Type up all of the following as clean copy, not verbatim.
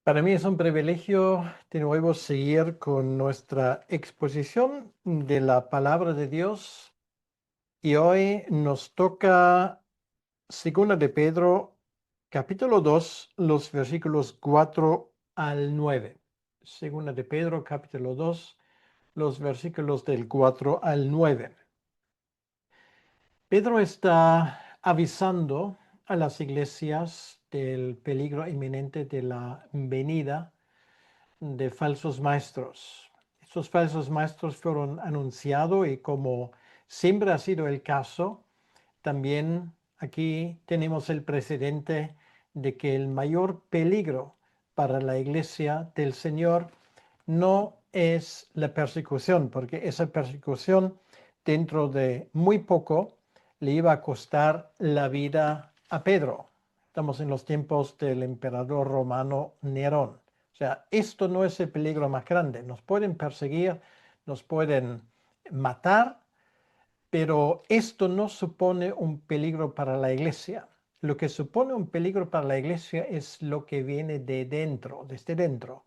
Para mí es un privilegio de nuevo seguir con nuestra exposición de la palabra de Dios y hoy nos toca Segunda de Pedro, capítulo 2, los versículos 4 al 9. Segunda de Pedro, capítulo 2, los versículos del 4 al 9. Pedro está avisando a las iglesias del peligro inminente de la venida de falsos maestros. Estos falsos maestros fueron anunciados y como siempre ha sido el caso, también aquí tenemos el precedente de que el mayor peligro para la iglesia del Señor no es la persecución, porque esa persecución dentro de muy poco le iba a costar la vida a Pedro. Estamos en los tiempos del emperador romano Nerón. O sea, esto no es el peligro más grande. Nos pueden perseguir, nos pueden matar, pero esto no supone un peligro para la iglesia. Lo que supone un peligro para la iglesia es lo que viene de dentro, desde dentro.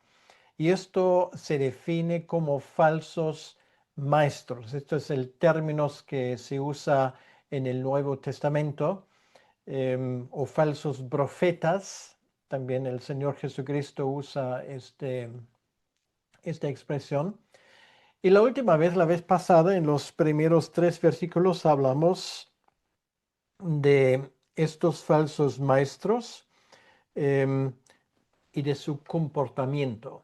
Y esto se define como falsos maestros. Esto es el término que se usa en el Nuevo Testamento, o falsos profetas. También el Señor Jesucristo usa esta expresión. Y la última vez, la vez pasada, en los primeros 3 versículos, hablamos de estos falsos maestros em, y de su comportamiento,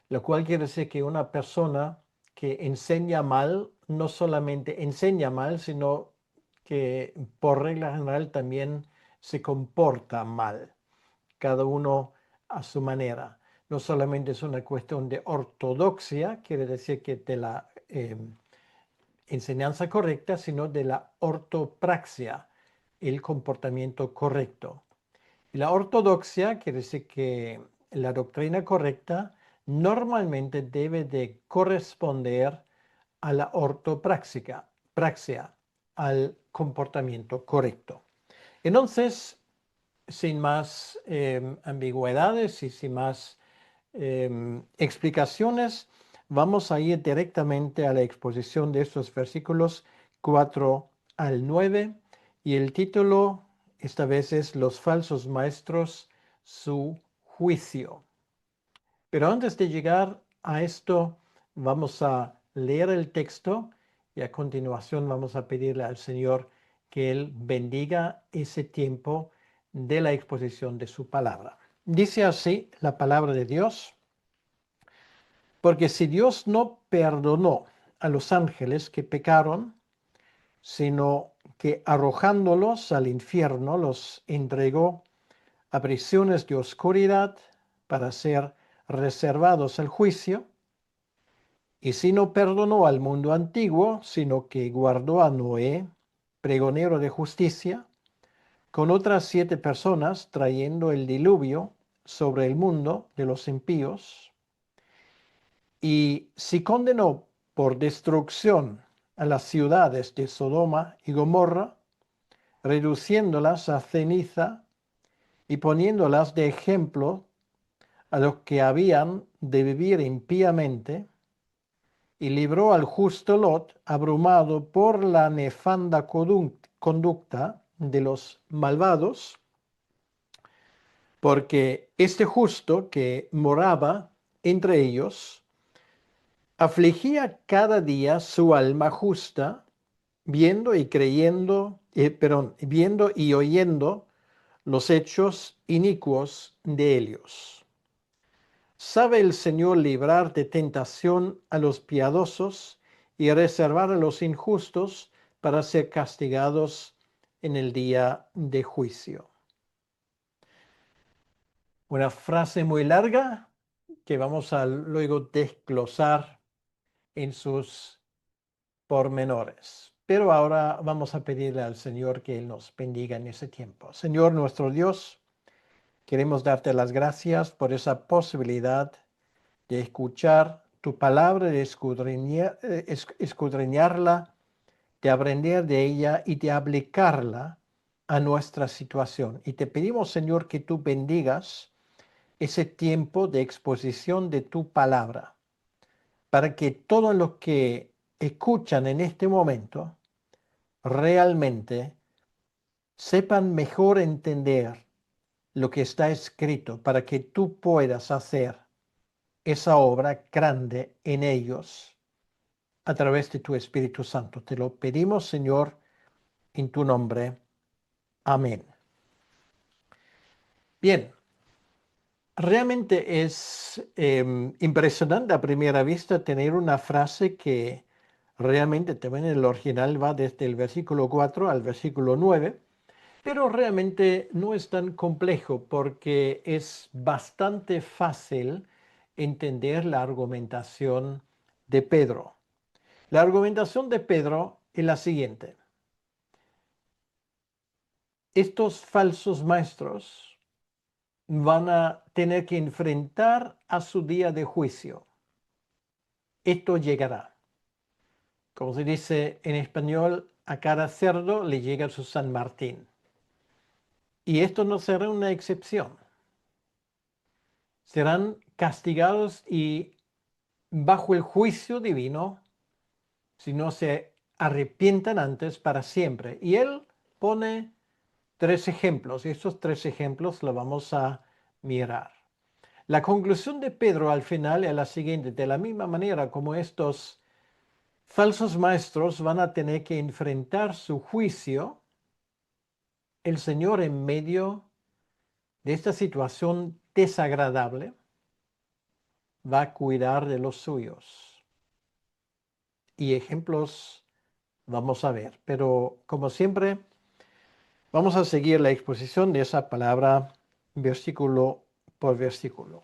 lo cual quiere decir que una persona que enseña mal, no solamente enseña mal, sino que por regla general también se comporta mal, cada uno a su manera. No solamente es una cuestión de ortodoxia, quiere decir que de la enseñanza correcta, sino de la ortopraxia, el comportamiento correcto. Y la ortodoxia quiere decir que la doctrina correcta normalmente debe de corresponder a la praxia, al comportamiento correcto. Entonces, sin más ambigüedades y sin más explicaciones, vamos a ir directamente a la exposición de estos versículos 4 al 9 y el título esta vez es Los falsos maestros, su juicio. Pero antes de llegar a esto, vamos a leer el texto y a continuación vamos a pedirle al Señor que Él bendiga ese tiempo de la exposición de su palabra. Dice así la palabra de Dios: porque si Dios no perdonó a los ángeles que pecaron, sino que arrojándolos al infierno los entregó a prisiones de oscuridad para ser reservados al juicio, y si no perdonó al mundo antiguo, sino que guardó a Noé, pregonero de justicia, con otras 7 personas, trayendo el diluvio sobre el mundo de los impíos, y si condenó por destrucción a las ciudades de Sodoma y Gomorra, reduciéndolas a ceniza y poniéndolas de ejemplo a los que habían de vivir impíamente, y libró al justo Lot, abrumado por la nefanda conducta de los malvados, porque este justo que moraba entre ellos afligía cada día su alma justa, viendo y oyendo los hechos inicuos de ellos. Sabe el Señor librar de tentación a los piadosos y reservar a los injustos para ser castigados en el día de juicio. Una frase muy larga que vamos a luego desglosar en sus pormenores. Pero ahora vamos a pedirle al Señor que Él nos bendiga en ese tiempo. Señor nuestro Dios, queremos darte las gracias por esa posibilidad de escuchar tu palabra, de escudriñarla, de aprender de ella y de aplicarla a nuestra situación. Y te pedimos, Señor, que tú bendigas ese tiempo de exposición de tu palabra, para que todos los que escuchan en este momento realmente sepan mejor entender lo que está escrito, para que tú puedas hacer esa obra grande en ellos a través de tu Espíritu Santo. Te lo pedimos, Señor, en tu nombre. Amén. Bien, realmente es impresionante a primera vista tener una frase que realmente también en el original va desde el versículo 4 al versículo 9, pero realmente no es tan complejo porque es bastante fácil entender la argumentación de Pedro. La argumentación de Pedro es la siguiente. Estos falsos maestros van a tener que enfrentar a su día de juicio. Esto llegará. Como se dice en español, a cada cerdo le llega su San Martín. Y esto no será una excepción. Serán castigados y bajo el juicio divino si no se arrepientan antes para siempre. Y él pone 3 ejemplos, y estos 3 ejemplos los vamos a mirar. La conclusión de Pedro al final es la siguiente: de la misma manera como estos falsos maestros van a tener que enfrentar su juicio, el Señor en medio de esta situación desagradable va a cuidar de los suyos. Y ejemplos vamos a ver, pero como siempre, vamos a seguir la exposición de esa palabra versículo por versículo.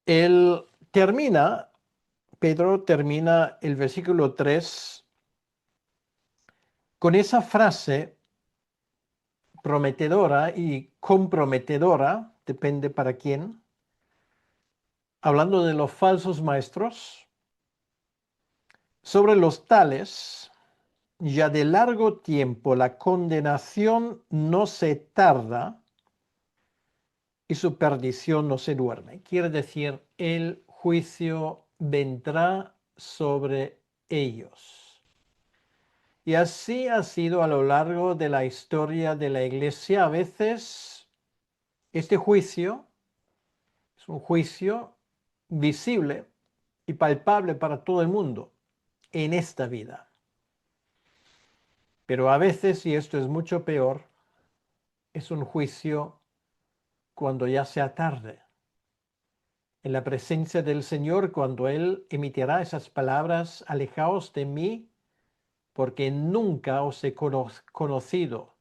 Él termina, Pedro termina el versículo 3 con esa frase prometedora y comprometedora, depende para quién, hablando de los falsos maestros. Sobre los tales, ya de largo tiempo la condenación no se tarda y su perdición no se duerme. Quiere decir, el juicio vendrá sobre ellos. Y así ha sido a lo largo de la historia de la Iglesia. A veces este juicio es un juicio visible y palpable para todo el mundo en esta vida. Pero a veces, y esto es mucho peor, es un juicio cuando ya sea tarde, en la presencia del Señor, cuando Él emitirá esas palabras: alejaos de mí, porque nunca os he conocido.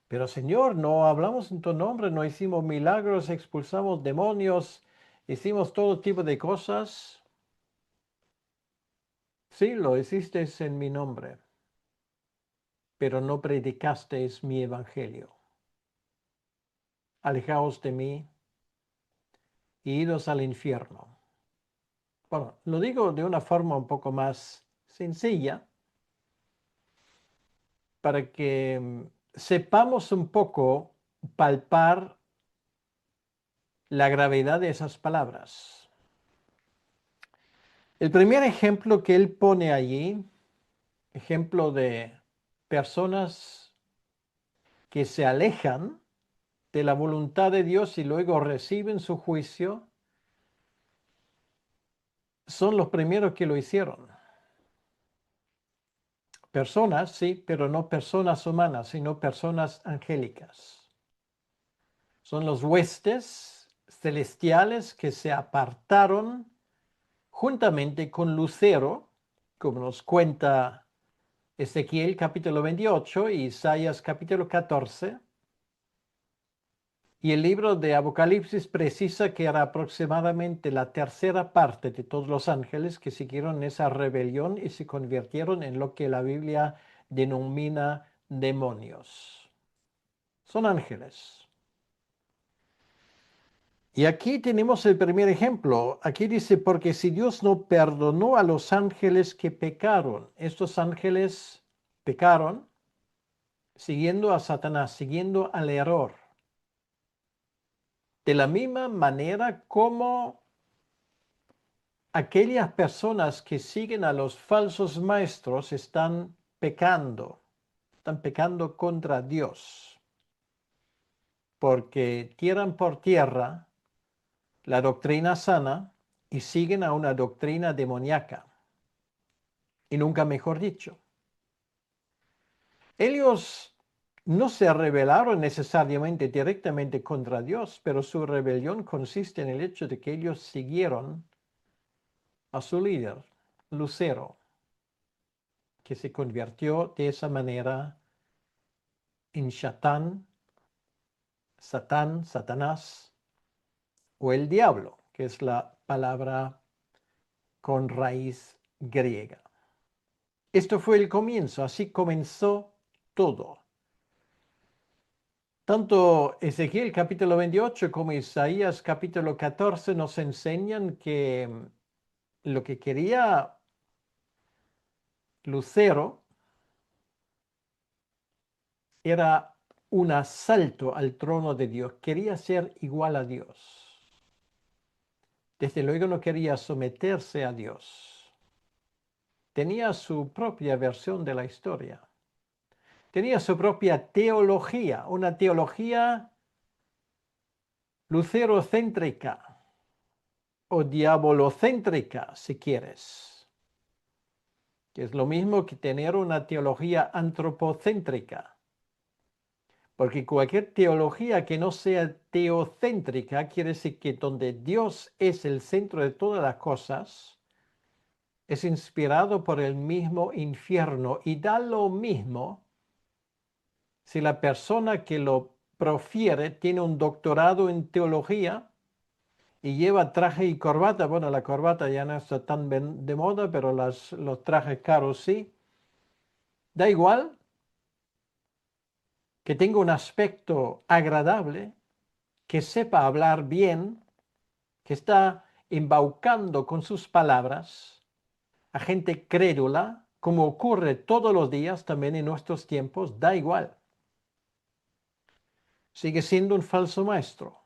Pero Señor, no hablamos en tu nombre, no hicimos milagros, expulsamos demonios, hicimos todo tipo de cosas. Sí, lo hicisteis en mi nombre, pero no predicasteis mi evangelio. Alejaos de mí y idos al infierno. Bueno, lo digo de una forma un poco más sencilla para que sepamos un poco palpar la gravedad de esas palabras. El primer ejemplo que él pone allí, ejemplo de personas que se alejan de la voluntad de Dios y luego reciben su juicio, son los primeros que lo hicieron. Personas, sí, pero no personas humanas, sino personas angélicas. Son los huestes celestiales que se apartaron juntamente con Lucero, como nos cuenta Ezequiel capítulo 28 y Isaías capítulo 14. Y el libro de Apocalipsis precisa que era aproximadamente la tercera parte de todos los ángeles que siguieron esa rebelión y se convirtieron en lo que la Biblia denomina demonios. Son ángeles. Y aquí tenemos el primer ejemplo. Aquí dice: porque si Dios no perdonó a los ángeles que pecaron, estos ángeles pecaron, siguiendo a Satanás, siguiendo al error. De la misma manera como aquellas personas que siguen a los falsos maestros están pecando contra Dios, porque tiran por tierra la doctrina sana y siguen a una doctrina demoníaca. Y nunca mejor dicho. Ellos no se rebelaron necesariamente directamente contra Dios, pero su rebelión consiste en el hecho de que ellos siguieron a su líder, Lucero, que se convirtió de esa manera en Satanás o el diablo, que es la palabra con raíz griega. Esto fue el comienzo, así comenzó todo. Tanto Ezequiel capítulo 28 como Isaías capítulo 14 nos enseñan que lo que quería Lucero era un asalto al trono de Dios. Quería ser igual a Dios. Desde luego no quería someterse a Dios. Tenía su propia versión de la historia. Tenía su propia teología, una teología lucerocéntrica o diabolocéntrica, si quieres, que es lo mismo que tener una teología antropocéntrica. Porque cualquier teología que no sea teocéntrica quiere decir que donde Dios es el centro de todas las cosas, es inspirado por el mismo infierno y da lo mismo si la persona que lo profiere tiene un doctorado en teología y lleva traje y corbata. Bueno, la corbata ya no está tan de moda, pero los trajes caros sí. Da igual que tenga un aspecto agradable, que sepa hablar bien, que está embaucando con sus palabras a gente crédula, como ocurre todos los días también en nuestros tiempos, da igual. Sigue siendo un falso maestro.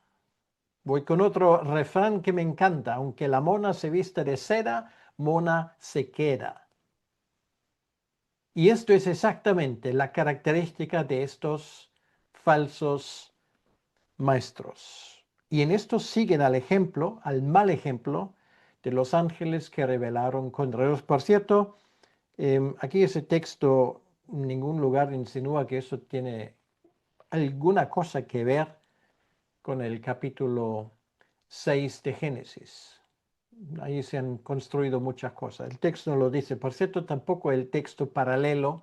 Voy con otro refrán que me encanta: aunque la mona se viste de seda, mona se queda. Y esto es exactamente la característica de estos falsos maestros. Y en esto siguen al ejemplo, al mal ejemplo de los ángeles que rebelaron contra Dios. Por cierto, aquí ese texto en ningún lugar insinúa que eso tiene alguna cosa que ver con el capítulo 6 de Génesis. Ahí se han construido muchas cosas. El texto no lo dice. Por cierto, tampoco el texto paralelo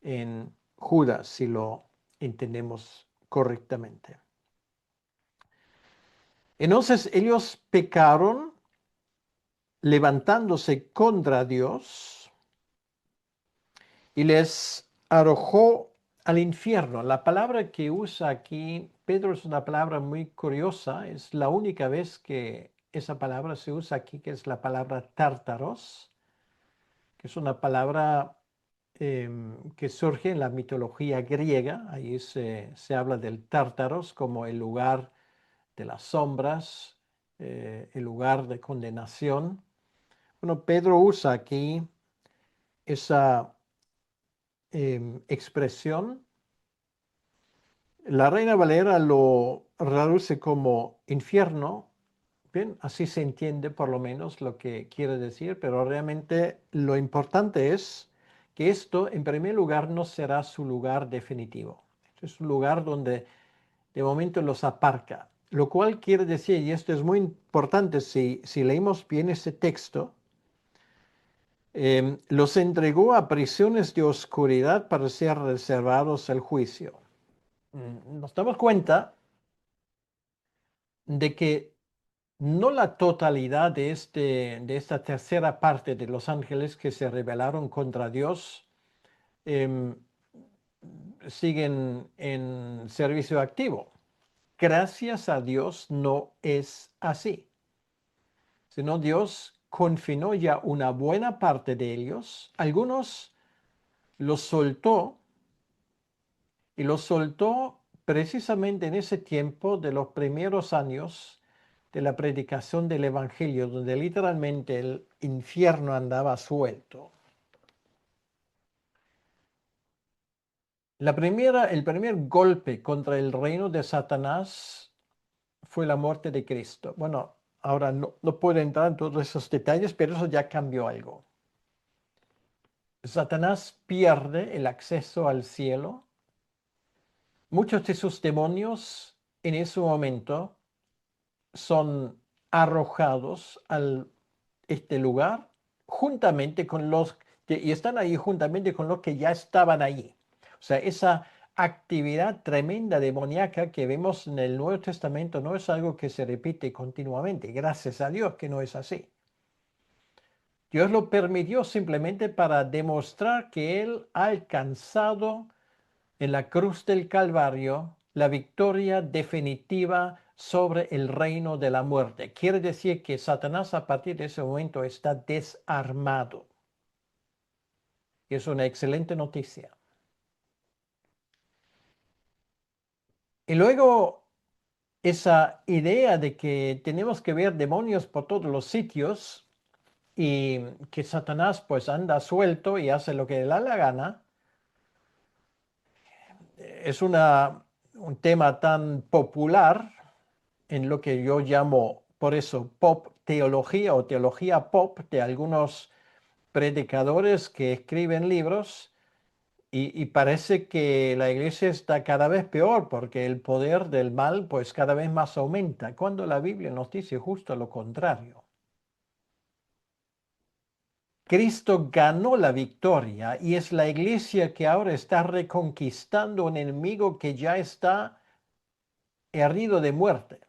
en Judas, si lo entendemos correctamente. Entonces ellos pecaron levantándose contra Dios y les arrojó al infierno. La palabra que usa aquí Pedro es una palabra muy curiosa. Es la única vez que esa palabra se usa aquí, que es la palabra tártaros, que es una palabra que surge en la mitología griega. Ahí se habla del tártaros como el lugar de las sombras, el lugar de condenación. Bueno, Pedro usa aquí esa expresión. La Reina Valera lo traduce como infierno. Bien, así se entiende por lo menos lo que quiere decir, pero realmente lo importante es que esto, en primer lugar, no será su lugar definitivo. Esto es un lugar donde de momento los aparca, lo cual quiere decir, y esto es muy importante si leemos bien ese texto, los entregó a prisiones de oscuridad para ser reservados al juicio. Nos damos cuenta de que no la totalidad de esta tercera parte de los ángeles que se rebelaron contra Dios em, siguen en servicio activo. Gracias a Dios no es así, sino Dios confinó ya una buena parte de ellos. Algunos los soltó y lo soltó precisamente en ese tiempo de los primeros años de la predicación del Evangelio, donde literalmente el infierno andaba suelto. El primer golpe contra el reino de Satanás fue la muerte de Cristo. Bueno, ahora no puedo entrar en todos esos detalles, pero eso ya cambió algo. Satanás pierde el acceso al cielo. Muchos de sus demonios en ese momento son arrojados a este lugar juntamente con los que y están ahí juntamente con los que ya estaban allí. O sea, esa actividad tremenda demoníaca que vemos en el Nuevo Testamento no es algo que se repite continuamente. Gracias a Dios que no es así. Dios lo permitió simplemente para demostrar que Él ha alcanzado en la cruz del Calvario la victoria definitiva sobre el reino de la muerte. Quiere decir que Satanás a partir de ese momento está desarmado. Es una excelente noticia. Y luego esa idea de que tenemos que ver demonios por todos los sitios y que Satanás pues anda suelto y hace lo que le da la gana, es un tema tan popular en lo que yo llamo, por eso, pop teología o teología pop de algunos predicadores que escriben libros y parece que la iglesia está cada vez peor porque el poder del mal pues cada vez más aumenta, cuando la Biblia nos dice justo lo contrario. Cristo ganó la victoria y es la iglesia que ahora está reconquistando un enemigo que ya está herido de muerte.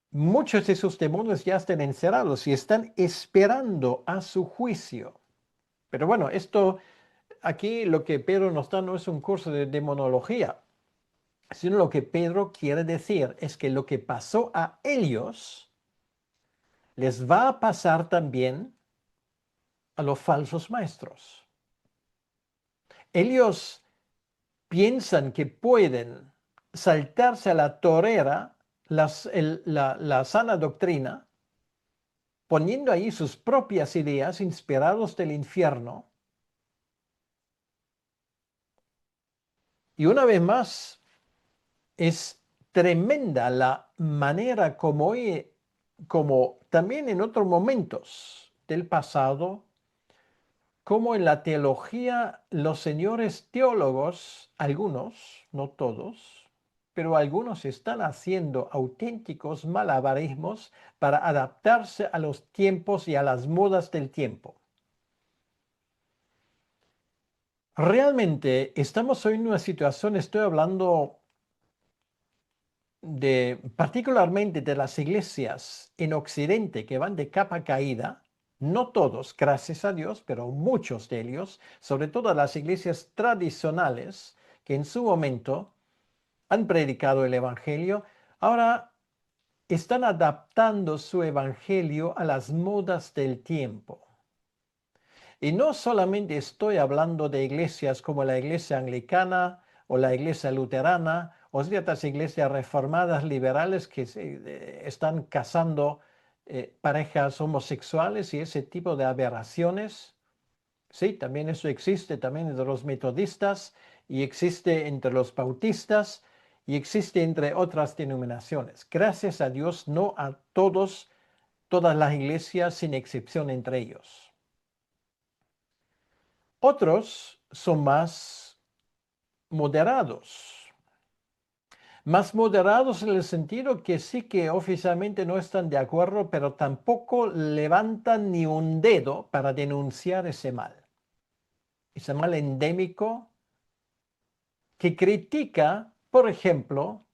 Muchos de sus demonios ya están encerrados y están esperando a su juicio. Pero bueno, esto aquí lo que Pedro nos da no es un curso de demonología, sino lo que Pedro quiere decir es que lo que pasó a ellos les va a pasar también a los falsos maestros. Ellos piensan que pueden saltarse a la torera la sana doctrina, poniendo ahí sus propias ideas inspirados del infierno. Y una vez más, es tremenda la manera como hoy, como también en otros momentos del pasado, como en la teología los señores teólogos, algunos, no todos, pero algunos están haciendo auténticos malabarismos para adaptarse a los tiempos y a las modas del tiempo. Realmente estamos hoy en una situación, estoy hablando particularmente de las iglesias en Occidente que van de capa caída, no todos, gracias a Dios, pero muchos de ellos, sobre todo las iglesias tradicionales que en su momento han predicado el Evangelio, ahora están adaptando su Evangelio a las modas del tiempo. Y no solamente estoy hablando de iglesias como la iglesia anglicana o la iglesia luterana o ciertas iglesias reformadas liberales que están casando parejas homosexuales y ese tipo de aberraciones. Sí, también eso existe también entre los metodistas y existe entre los bautistas y existe entre otras denominaciones. Gracias a Dios, no a todas las iglesias sin excepción entre ellos. Otros son moderados. Más moderados en el sentido que sí que oficialmente no están de acuerdo, pero tampoco levantan ni un dedo para denunciar ese mal endémico que critica, por ejemplo,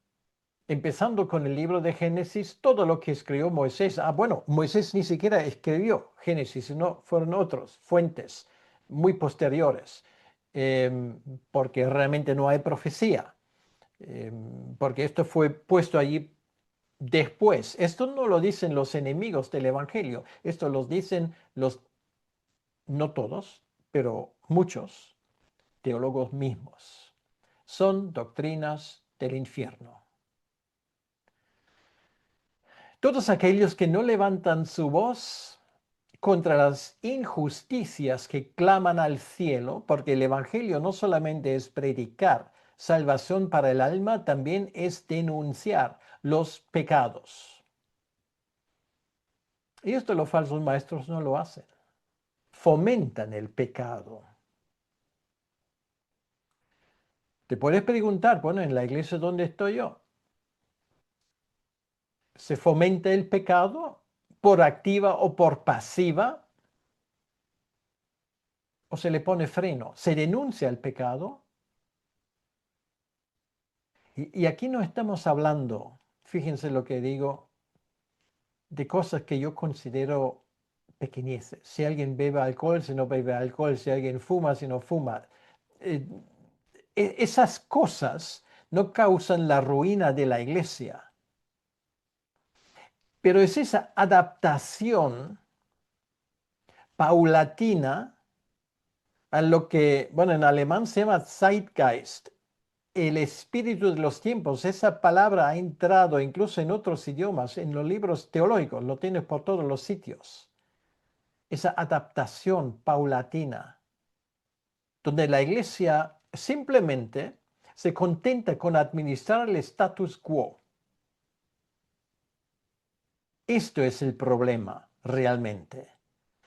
empezando con el libro de Génesis, todo lo que escribió Moisés. Bueno, Moisés ni siquiera escribió Génesis, sino fueron otros fuentes muy posteriores, porque realmente no hay profecía, porque esto fue puesto allí después. Esto no lo dicen los enemigos del Evangelio, esto lo dicen no todos, pero muchos, teólogos mismos. Son doctrinas del infierno. Todos aquellos que no levantan su voz contra las injusticias que claman al cielo, porque el Evangelio no solamente es predicar salvación para el alma, también es denunciar los pecados. Y esto los falsos maestros no lo hacen. Fomentan el pecado. Te puedes preguntar, bueno, en la iglesia donde estoy yo, ¿se fomenta el pecado por activa o por pasiva? ¿O se le pone freno? ¿Se denuncia el pecado? Y aquí no estamos hablando, fíjense lo que digo, de cosas que yo considero pequeñeces. Si alguien bebe alcohol, si no bebe alcohol, si alguien fuma, si no fuma. Eh, esas cosas no causan la ruina de la iglesia, pero es esa adaptación paulatina a lo que, bueno, en alemán se llama Zeitgeist, el espíritu de los tiempos. Esa palabra ha entrado incluso en otros idiomas, en los libros teológicos, lo tienes por todos los sitios. Esa adaptación paulatina, donde la iglesia simplemente se contenta con administrar el status quo. Esto es el problema realmente.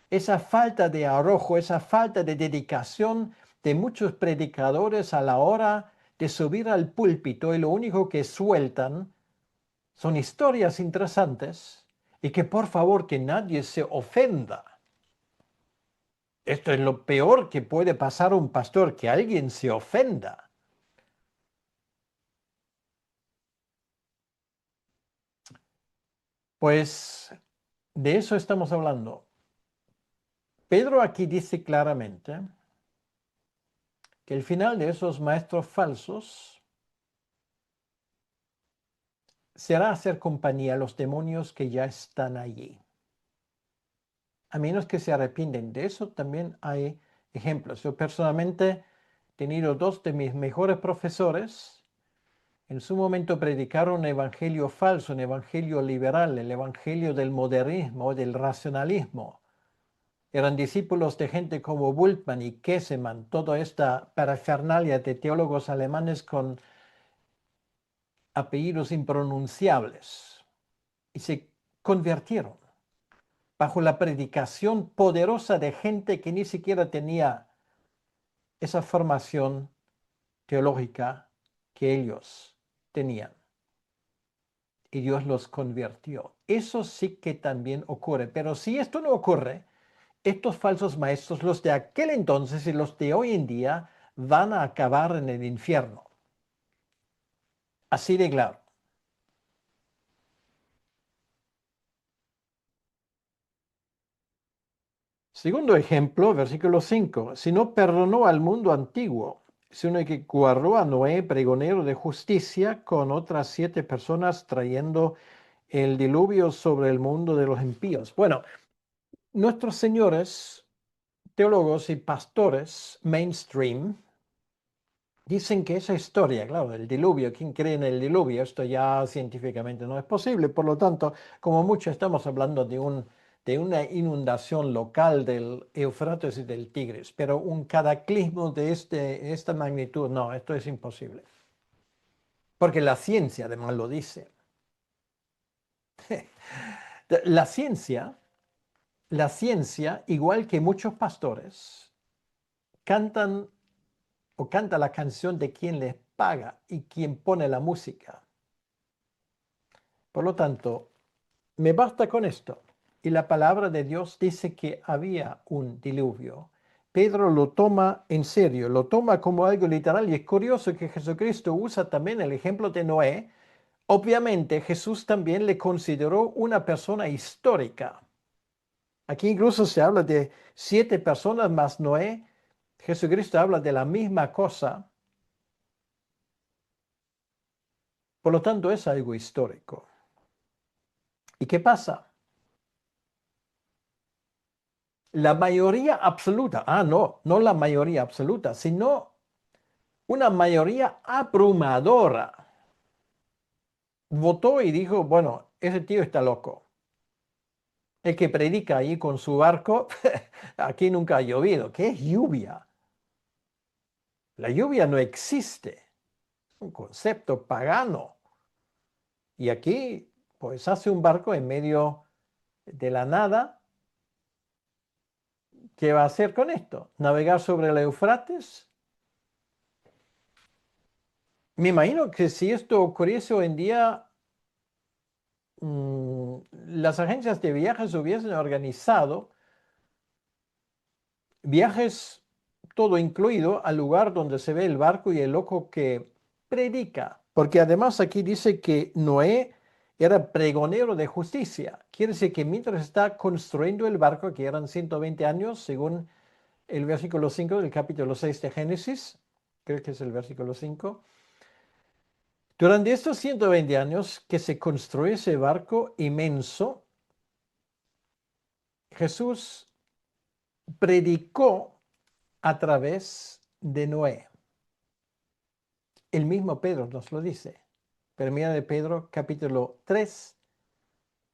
Esa falta de arrojo, esa falta de dedicación de muchos predicadores a la hora de subir al púlpito y lo único que sueltan son historias interesantes y que por favor que nadie se ofenda. Esto es lo peor que puede pasar a un pastor, que alguien se ofenda. Pues de eso estamos hablando. Pedro aquí dice claramente que el final de esos maestros falsos será hacer compañía a los demonios que ya están allí. A menos que se arrepienten. De eso también hay ejemplos. Yo personalmente he tenido dos de mis mejores profesores. En su momento predicaron un evangelio falso, un evangelio liberal, el evangelio del modernismo, del racionalismo. Eran discípulos de gente como Bultmann y Kessemann, toda esta parafernalia de teólogos alemanes con apellidos impronunciables. Y se convirtieron bajo la predicación poderosa de gente que ni siquiera tenía esa formación teológica que ellos tenían. Y Dios los convirtió. Eso sí que también ocurre. Pero si esto no ocurre, estos falsos maestros, los de aquel entonces y los de hoy en día, van a acabar en el infierno. Así de claro. Segundo ejemplo, versículo 5. Si no perdonó al mundo antiguo, sino que guardó a Noé, pregonero de justicia, con otras 7 personas, trayendo el diluvio sobre el mundo de los impíos. Bueno, nuestros señores teólogos y pastores mainstream dicen que esa historia, claro, del diluvio, ¿quién cree en el diluvio? Esto ya científicamente no es posible. Por lo tanto, como mucho estamos hablando de una inundación local del Éufrates y del Tigris, pero un cataclismo de esta magnitud, no, esto es imposible. Porque la ciencia además lo dice. La ciencia, la ciencia, igual que muchos pastores, cantan o canta la canción de quien les paga y quien pone la música. Por lo tanto, me basta con esto. Y la palabra de Dios dice que había un diluvio. Pedro lo toma en serio, lo toma como algo literal y es curioso que Jesucristo usa también el ejemplo de Noé. Obviamente Jesús también le consideró una persona histórica. Aquí incluso se habla de 7 personas más Noé. Jesucristo habla de la misma cosa. Por lo tanto, es algo histórico. ¿Y qué pasa? La mayoría absoluta, no la mayoría absoluta, sino una mayoría abrumadora votó y dijo, bueno, ese tío está loco. El que predica ahí con su barco, aquí nunca ha llovido. ¿Qué es lluvia? La lluvia no existe. Es un concepto pagano. Y aquí, pues hace un barco en medio de la nada. ¿Qué va a hacer con esto? ¿Navegar sobre el Eufrates? Me imagino que si esto ocurriese hoy en día, las agencias de viajes hubiesen organizado viajes, todo incluido, al lugar donde se ve el barco y el loco que predica. Porque además aquí dice que Noé era pregonero de justicia. Quiere decir que mientras está construyendo el barco, que eran 120 años, según el versículo 5 del capítulo 6 de Génesis, creo que es el versículo 5, durante estos 120 años que se construye ese barco inmenso, Jesús predicó a través de Noé. El mismo Pedro nos lo dice. Primera de Pedro, capítulo 3,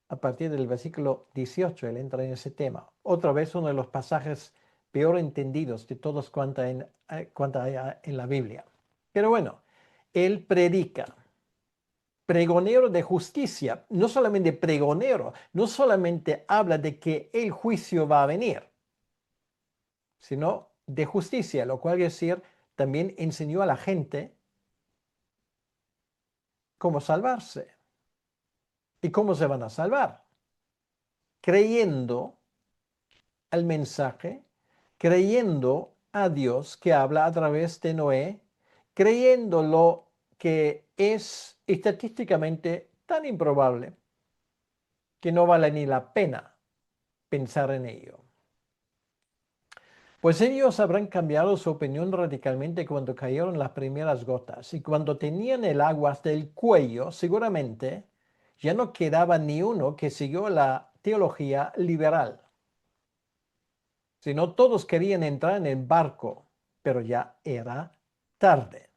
a partir del versículo 18, él entra en ese tema. Otra vez uno de los pasajes peor entendidos de todos cuanto hay en la Biblia. Pero bueno, él predica. Pregonero de justicia, no solamente pregonero, no solamente habla de que el juicio va a venir, sino de justicia, lo cual quiere decir, también enseñó a la gente cómo salvarse. ¿Y cómo se van a salvar? Creyendo al mensaje, creyendo a Dios que habla a través de Noé, creyendo lo que es estadísticamente tan improbable que no vale ni la pena pensar en ello. Pues ellos habrán cambiado su opinión radicalmente cuando cayeron las primeras gotas y cuando tenían el agua hasta el cuello, seguramente ya no quedaba ni uno que siguió la teología liberal, sino todos querían entrar en el barco, pero ya era tarde.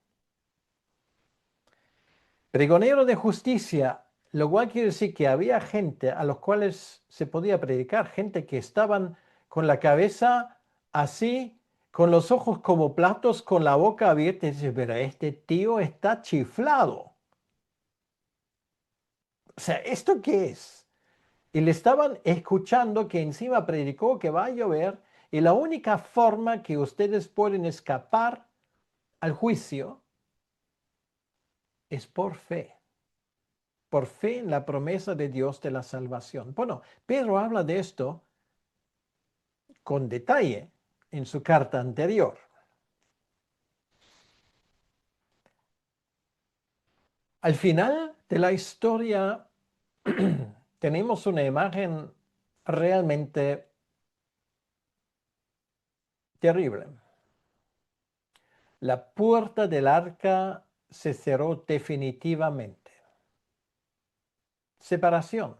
Pregonero de justicia, lo cual quiere decir que había gente a los cuales se podía predicar, gente que estaban con la cabeza así, con los ojos como platos, con la boca abierta, y dice, pero este tío está chiflado. O sea, ¿esto qué es? Y le estaban escuchando que encima predicó que va a llover y la única forma que ustedes pueden escapar al juicio es por fe en la promesa de Dios de la salvación. Bueno, Pedro habla de esto con detalle en su carta anterior. Al final de la historia tenemos una imagen realmente terrible. La puerta del arca se cerró definitivamente. Separación.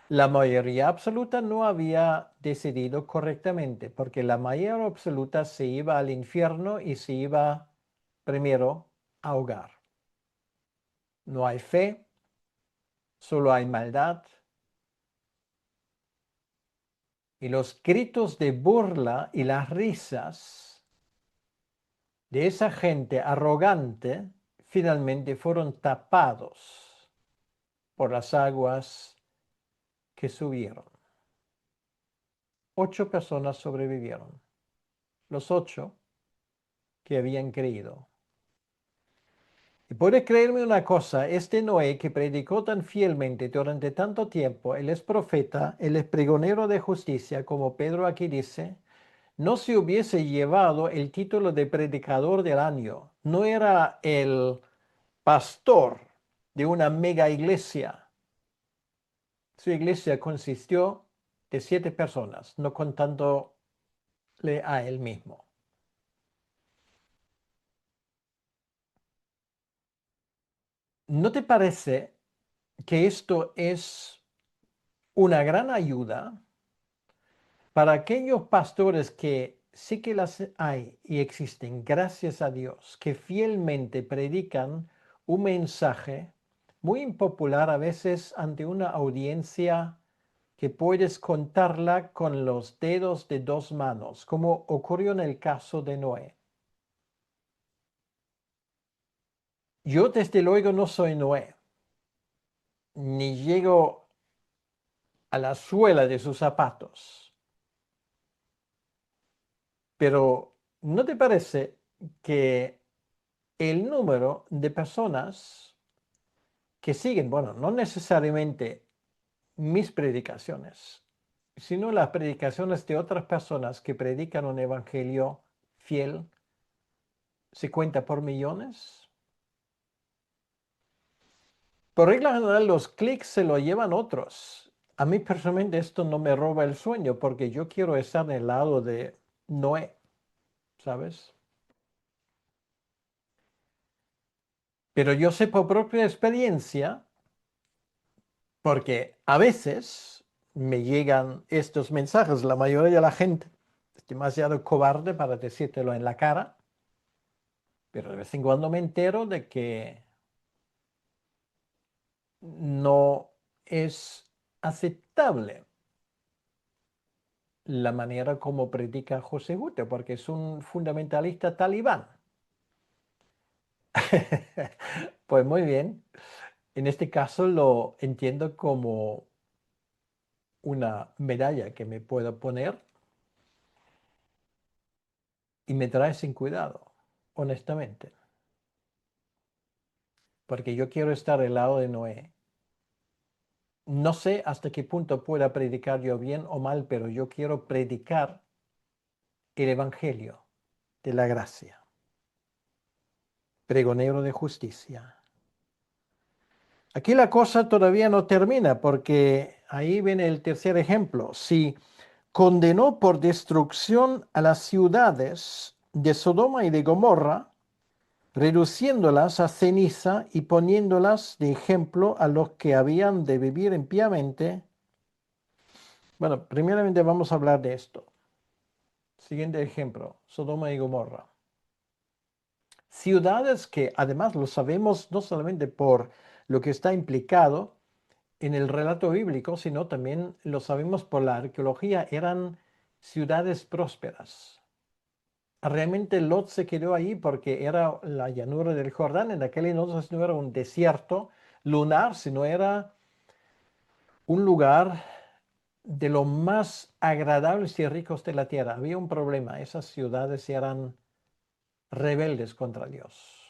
La mayoría absoluta no había decidido correctamente, porque la mayoría absoluta se iba al infierno y se iba primero a ahogar. No hay fe, solo hay maldad. Y los gritos de burla y las risas de esa gente arrogante finalmente fueron tapados por las aguas que subieron. 8 personas sobrevivieron. Los 8 que habían creído. Y puede creerme una cosa, este Noé que predicó tan fielmente durante tanto tiempo, él es profeta, él es pregonero de justicia, como Pedro aquí dice, no se hubiese llevado el título de predicador del año. No era el pastor de una mega iglesia. Su iglesia consistió de 7 personas, no contándole a él mismo. ¿No te parece que esto es una gran ayuda para aquellos pastores que sí que las hay y existen, gracias a Dios, que fielmente predican un mensaje muy impopular a veces ante una audiencia que puedes contarla con los dedos de dos manos, como ocurrió en el caso de Noé. Yo desde luego no soy Noé, ni llego a la suela de sus zapatos, pero ¿no te parece que el número de personas que siguen, bueno, no necesariamente mis predicaciones, sino las predicaciones de otras personas que predican un evangelio fiel, se cuenta por millones? Por regla general, los clics se lo llevan otros. A mí personalmente esto no me roba el sueño porque yo quiero estar en el lado de Noé, ¿sabes? Pero yo sé por propia experiencia, porque a veces me llegan estos mensajes, la mayoría de la gente es demasiado cobarde para decírtelo en la cara, pero de vez en cuando me entero de que no es aceptable la manera como predica José Gute, porque es un fundamentalista talibán. Pues muy bien, en este caso lo entiendo como una medalla que me puedo poner y me trae sin cuidado, honestamente, porque yo quiero estar al lado de Noé. No sé hasta qué punto pueda predicar yo bien o mal, pero yo quiero predicar el Evangelio de la gracia, pregonero de justicia. Aquí la cosa todavía no termina porque ahí viene el tercer ejemplo. Si condenó por destrucción a las ciudades de Sodoma y de Gomorra, reduciéndolas a ceniza y poniéndolas de ejemplo a los que habían de vivir impíamente. Bueno, primeramente vamos a hablar de esto. Siguiente ejemplo, Sodoma y Gomorra. Ciudades que además lo sabemos no solamente por lo que está implicado en el relato bíblico, sino también lo sabemos por la arqueología, eran ciudades prósperas. Realmente Lot se quedó ahí porque era la llanura del Jordán. En aquel entonces no era un desierto lunar, sino era un lugar de lo más agradables y ricos de la tierra. Había un problema, esas ciudades eran rebeldes contra Dios.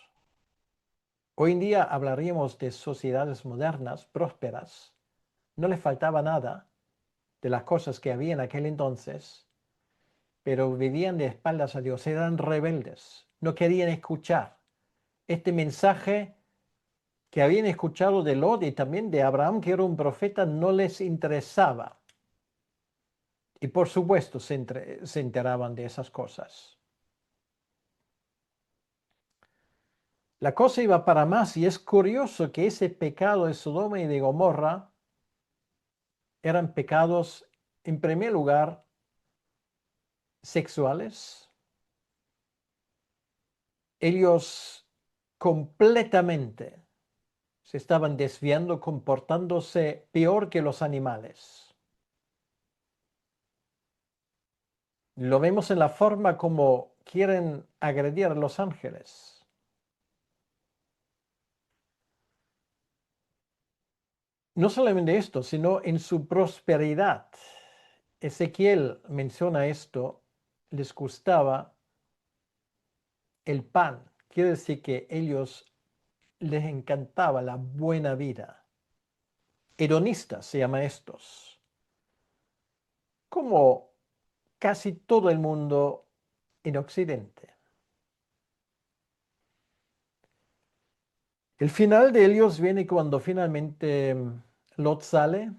Hoy en día hablaríamos de sociedades modernas, prósperas. No les faltaba nada de las cosas que había en aquel entonces, pero vivían de espaldas a Dios, eran rebeldes, no querían escuchar este mensaje que habían escuchado de Lot y también de Abraham, que era un profeta, no les interesaba. Y por supuesto se enteraban de esas cosas. La cosa iba para más y es curioso que ese pecado de Sodoma y de Gomorra eran pecados, en primer lugar, sexuales. Ellos completamente se estaban desviando, comportándose peor que los animales. Lo vemos en la forma como quieren agredir a los ángeles. No solamente esto, sino en su prosperidad. Ezequiel menciona esto, les gustaba el pan. Quiere decir que ellos les encantaba la buena vida. Hedonistas se llama estos. Como casi todo el mundo en Occidente. El final de ellos viene cuando finalmente Lot sale,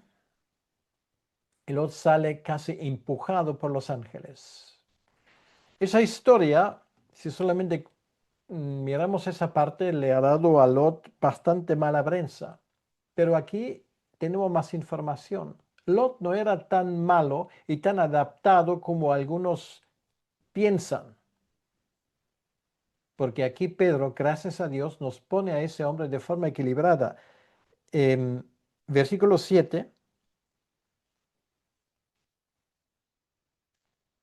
y Lot sale casi empujado por los ángeles. Esa historia, si solamente miramos esa parte, le ha dado a Lot bastante mala prensa. Pero aquí tenemos más información. Lot no era tan malo y tan adaptado como algunos piensan. Porque aquí Pedro, gracias a Dios, nos pone a ese hombre de forma equilibrada. Versículo 7,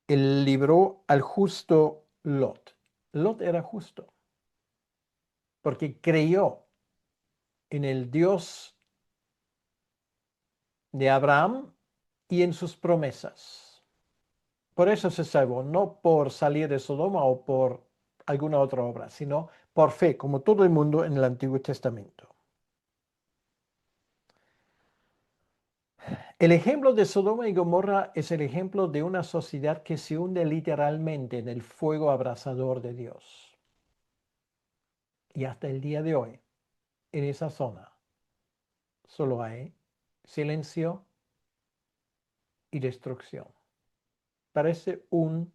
él libró al justo Lot. Lot era justo porque creyó en el Dios de Abraham y en sus promesas. Por eso se salvó, no por salir de Sodoma o por alguna otra obra, sino por fe, como todo el mundo en el Antiguo Testamento. El ejemplo de Sodoma y Gomorra es el ejemplo de una sociedad que se hunde literalmente en el fuego abrasador de Dios. Y hasta el día de hoy, en esa zona, solo hay silencio y destrucción. Parece un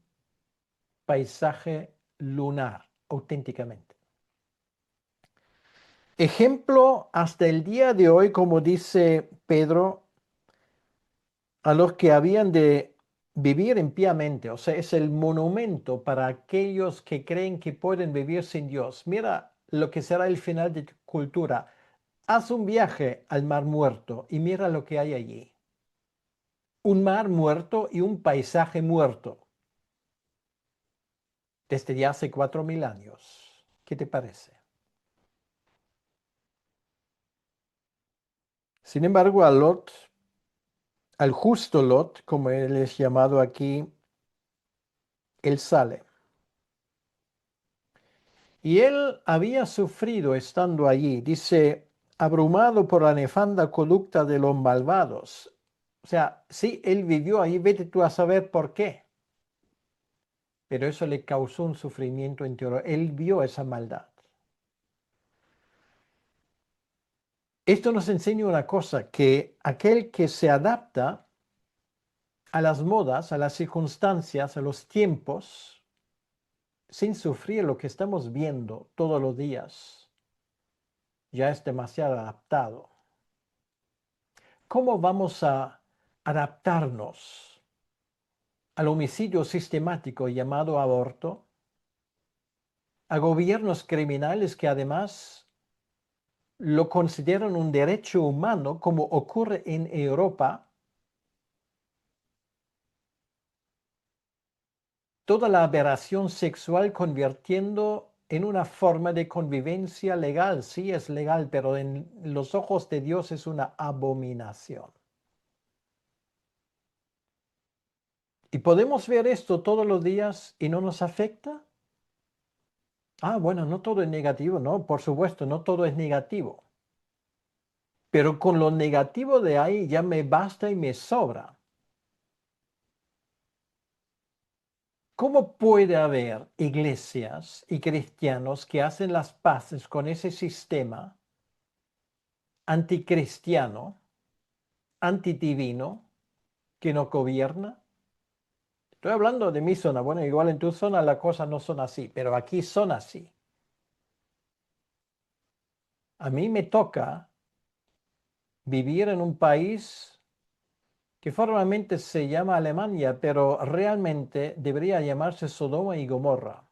paisaje lunar, auténticamente. Ejemplo hasta el día de hoy, como dice Pedro, a los que habían de vivir impiamente. O sea, es el monumento para aquellos que creen que pueden vivir sin Dios. Mira lo que será el final de tu cultura. Haz un viaje al Mar Muerto y mira lo que hay allí. Un mar muerto y un paisaje muerto. Desde ya hace 4000 años. ¿Qué te parece? Sin embargo, a Lot, al justo Lot, como él es llamado aquí, él sale. Y él había sufrido estando allí, dice, abrumado por la nefanda conducta de los malvados. O sea, sí, él vivió ahí, vete tú a saber por qué. Pero eso le causó un sufrimiento interior. Él vio esa maldad. Esto nos enseña una cosa, que aquel que se adapta a las modas, a las circunstancias, a los tiempos, sin sufrir lo que estamos viendo todos los días, ya es demasiado adaptado. ¿Cómo vamos a adaptarnos al homicidio sistemático llamado aborto, a gobiernos criminales que además lo consideran un derecho humano, como ocurre en Europa? Toda la aberración sexual convirtiendo en una forma de convivencia legal. Sí es legal, pero en los ojos de Dios es una abominación. ¿Y podemos ver esto todos los días y no nos afecta? Ah, bueno, no todo es negativo, no, por supuesto, no todo es negativo. Pero con lo negativo de ahí ya me basta y me sobra. ¿Cómo puede haber iglesias y cristianos que hacen las paces con ese sistema anticristiano, antidivino, que nos gobierna? Estoy hablando de mi zona. Bueno, igual en tu zona las cosas no son así, pero aquí son así. A mí me toca vivir en un país que formalmente se llama Alemania, pero realmente debería llamarse Sodoma y Gomorra.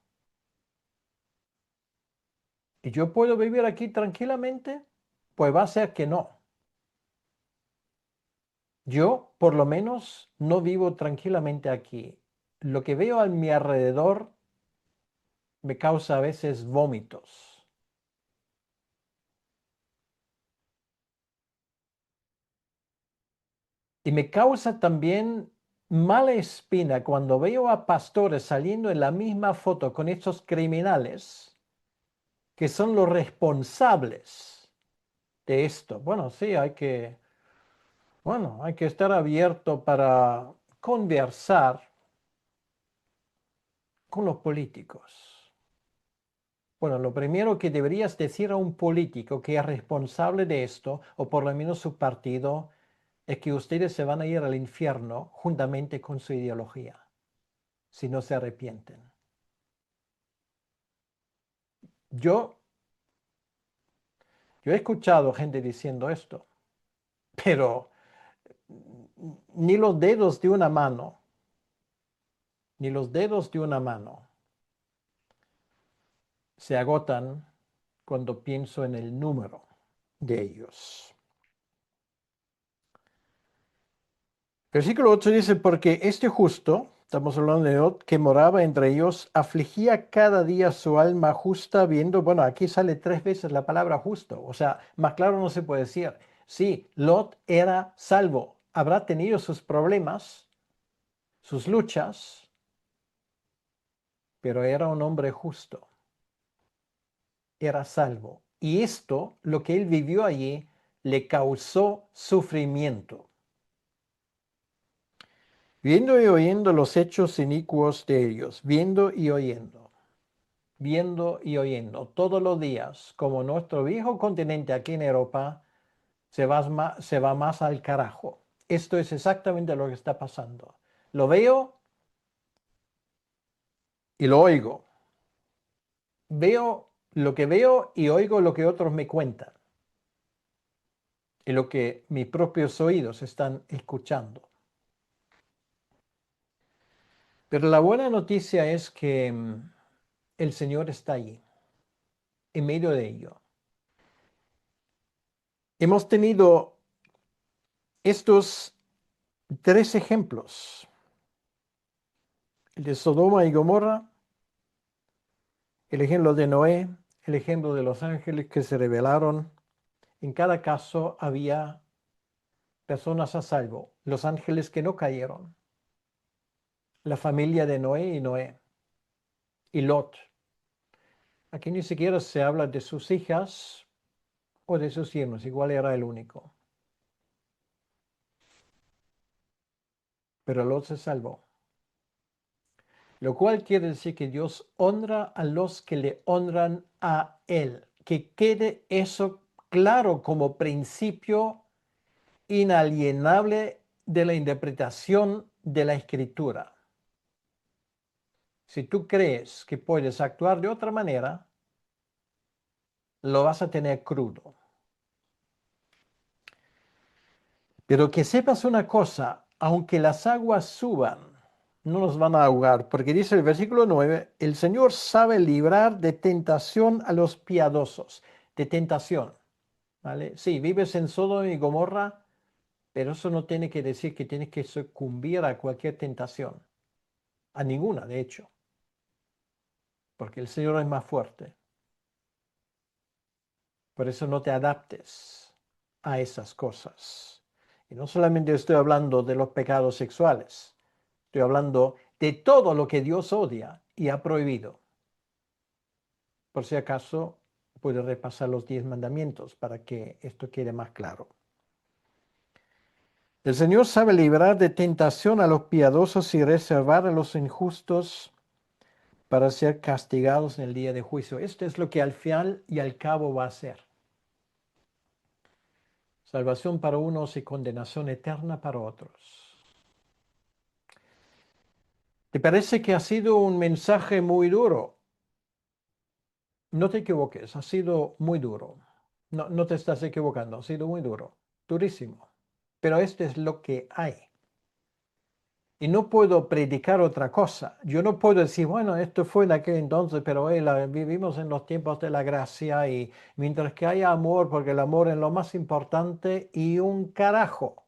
¿Y yo puedo vivir aquí tranquilamente? Pues va a ser que no. Yo, por lo menos, no vivo tranquilamente aquí. Lo que veo a mi alrededor me causa a veces vómitos. Y me causa también mala espina cuando veo a pastores saliendo en la misma foto con estos criminales que son los responsables de esto. Bueno, sí, hay que estar abierto para conversar con los políticos. Bueno, lo primero que deberías decir a un político que es responsable de esto, o por lo menos su partido, es que ustedes se van a ir al infierno juntamente con su ideología, si no se arrepienten. Yo, yo he escuchado gente diciendo esto, pero ni los dedos de una mano ni los dedos de una mano se agotan cuando pienso en el número de ellos. Versículo 8 dice, porque este justo, estamos hablando de Lot, que moraba entre ellos, afligía cada día su alma justa viendo, bueno, aquí sale 3 veces la palabra justo, o sea, más claro no se puede decir. Sí, Lot era salvo, habrá tenido sus problemas, sus luchas, pero era un hombre justo, era salvo. Y esto, lo que él vivió allí, le causó sufrimiento. Viendo y oyendo los hechos inicuos de ellos, viendo y oyendo todos los días, como nuestro viejo continente aquí en Europa se va más al carajo. Esto es exactamente lo que está pasando. Lo veo y lo oigo. Veo lo que veo y oigo lo que otros me cuentan y lo que mis propios oídos están escuchando. Pero la buena noticia es que el Señor está allí, en medio de ello. Hemos tenido estos 3 ejemplos, el de Sodoma y Gomorra, el ejemplo de Noé, el ejemplo de los ángeles que se rebelaron. En cada caso había personas a salvo, los ángeles que no cayeron, la familia de Noé y Lot. Aquí ni siquiera se habla de sus hijas o de sus yernos, igual era el único. Pero Lot se salvó. Lo cual quiere decir que Dios honra a los que le honran a Él. Que quede eso claro como principio inalienable de la interpretación de la Escritura. Si tú crees que puedes actuar de otra manera, lo vas a tener crudo. Pero que sepas una cosa, aunque las aguas suban, no nos van a ahogar, porque dice el versículo 9, el Señor sabe librar de tentación a los piadosos, de tentación, ¿vale? Sí, vives en Sodoma y Gomorra, pero eso no tiene que decir que tienes que sucumbir a cualquier tentación, a ninguna, de hecho, porque el Señor es más fuerte. Por eso no te adaptes a esas cosas. Y no solamente estoy hablando de los pecados sexuales, estoy hablando de todo lo que Dios odia y ha prohibido. Por si acaso, puedes repasar los 10 mandamientos para que esto quede más claro. El Señor sabe librar de tentación a los piadosos y reservar a los injustos para ser castigados en el día de juicio. Esto es lo que al final y al cabo va a ser. Salvación para unos y condenación eterna para otros. ¿Te parece que ha sido un mensaje muy duro? No te equivoques, ha sido muy duro. No, no te estás equivocando, ha sido muy duro, durísimo. Pero esto es lo que hay. Y no puedo predicar otra cosa. Yo no puedo decir, bueno, esto fue en aquel entonces, pero hoy vivimos en los tiempos de la gracia y mientras que haya amor, porque el amor es lo más importante y un carajo.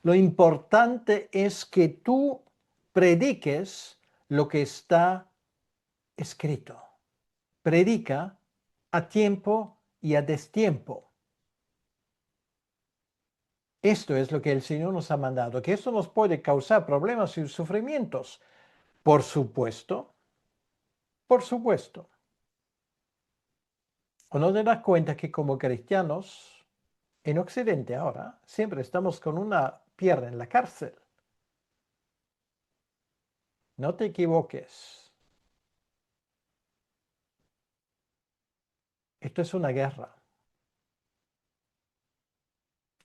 Lo importante es que tú prediques lo que está escrito. Predica a tiempo y a destiempo. Esto es lo que el Señor nos ha mandado, que esto nos puede causar problemas y sufrimientos. Por supuesto, por supuesto. ¿O no te das cuenta que como cristianos, en Occidente ahora, siempre estamos con una pierna en la cárcel? No te equivoques. Esto es una guerra.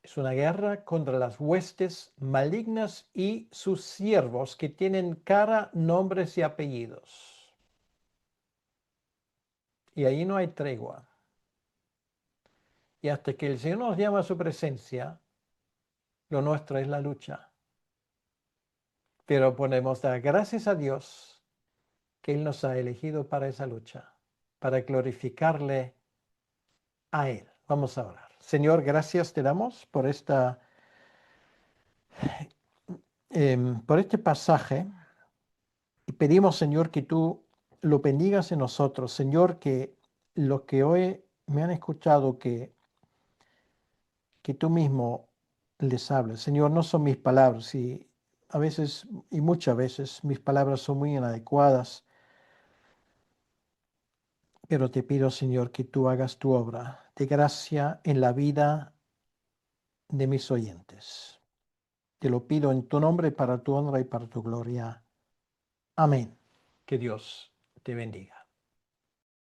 Es una guerra contra las huestes malignas y sus siervos que tienen cara, nombres y apellidos. Y ahí no hay tregua. Y hasta que el Señor nos llama a su presencia, lo nuestro es la lucha. pero podemos dar gracias a Dios que Él nos ha elegido para esa lucha, para glorificarle a Él. Vamos a orar. Señor, gracias te damos por este pasaje y pedimos, Señor, que tú lo bendigas en nosotros. Señor, que los que hoy me han escuchado, que tú mismo les hables. Señor, no son mis palabras y a veces y muchas veces mis palabras son muy inadecuadas, pero te pido, Señor, que tú hagas tu obra de gracia en la vida de mis oyentes. Te lo pido en tu nombre, para tu honra y para tu gloria. Amén. Que Dios te bendiga.